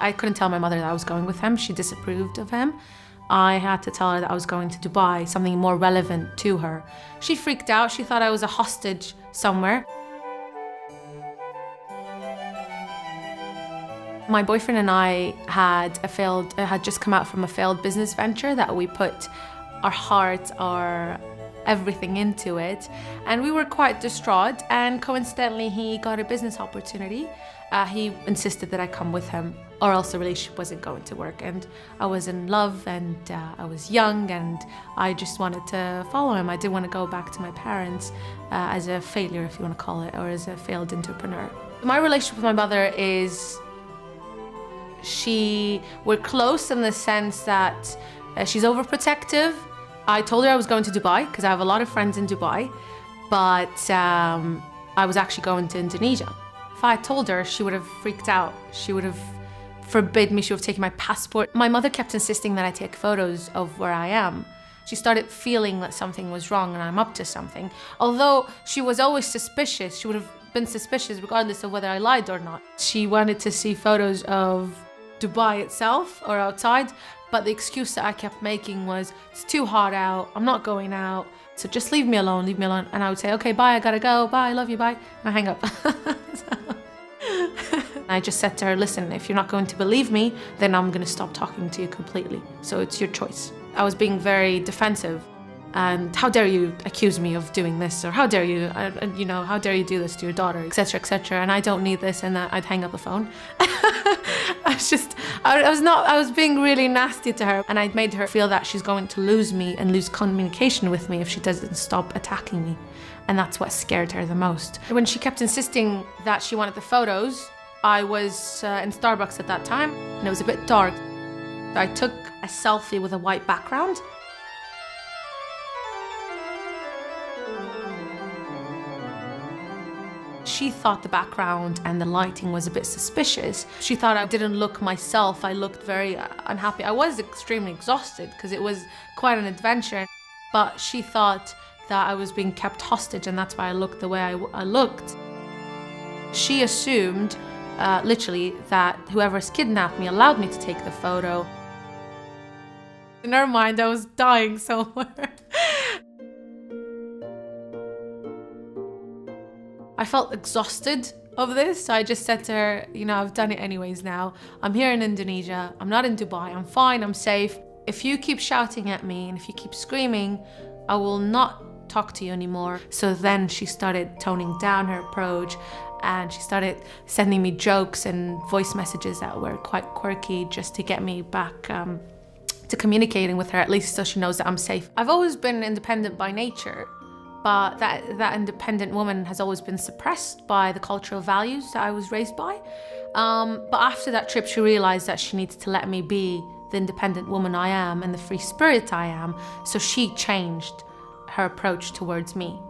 I couldn't tell my mother that I was going with him. She disapproved of him. I had to tell her that I was going to Dubai, something more relevant to her. She freaked out. She thought I was a hostage somewhere. My boyfriend and I had just come out from a failed business venture that we put our heart, our everything into it, and we were quite distraught, and coincidentally he got a business opportunity. He insisted that I come with him or else the relationship wasn't going to work, and I was in love, and I was young, and I just wanted to follow him. I didn't want to go back to my parents as a failure, if you want to call it, or as a failed entrepreneur. My relationship with my mother is, we're close in the sense that she's overprotective. I told her I was going to Dubai because I have a lot of friends in Dubai, but I was actually going to Indonesia. If I told her, she would have freaked out. She would have forbid me. She would have taken my passport. My mother kept insisting that I take photos of where I am. She started feeling that something was wrong and I'm up to something. Although she was always suspicious, she would have been suspicious regardless of whether I lied or not. She wanted to see photos of Dubai itself or outside, but the excuse that I kept making was, it's too hot out, I'm not going out, so just leave me alone, leave me alone. And I would say, okay, bye, I gotta go, bye, I love you, bye, and I hang up. I just said to her, listen, if you're not going to believe me, then I'm gonna stop talking to you completely. So it's your choice. I was being very defensive. And how dare you accuse me of doing this, or how dare you, how dare you do this to your daughter, etc., etc. And I don't need this and that. I'd hang up the phone. I was being really nasty to her, and I'd made her feel that she's going to lose me and lose communication with me if she doesn't stop attacking me. And that's what scared her the most. When she kept insisting that she wanted the photos, I was in Starbucks at that time, and it was a bit dark. So I took a selfie with a white background. She thought the background and the lighting was a bit suspicious. She thought I didn't look myself. I looked very unhappy. I was extremely exhausted because it was quite an adventure. But she thought that I was being kept hostage, and that's why I looked the way I looked. She assumed, literally, that whoever's kidnapped me allowed me to take the photo. In her mind, I was dying somewhere. I felt exhausted of this, so I just said to her, I've done it anyways now. I'm here in Indonesia, I'm not in Dubai, I'm fine, I'm safe. If you keep shouting at me and if you keep screaming, I will not talk to you anymore. So then she started toning down her approach, and she started sending me jokes and voice messages that were quite quirky just to get me back to communicating with her, at least so she knows that I'm safe. I've always been independent by nature, but that independent woman has always been suppressed by the cultural values that I was raised by. But after that trip, she realized that she needs to let me be the independent woman I am and the free spirit I am, so she changed her approach towards me.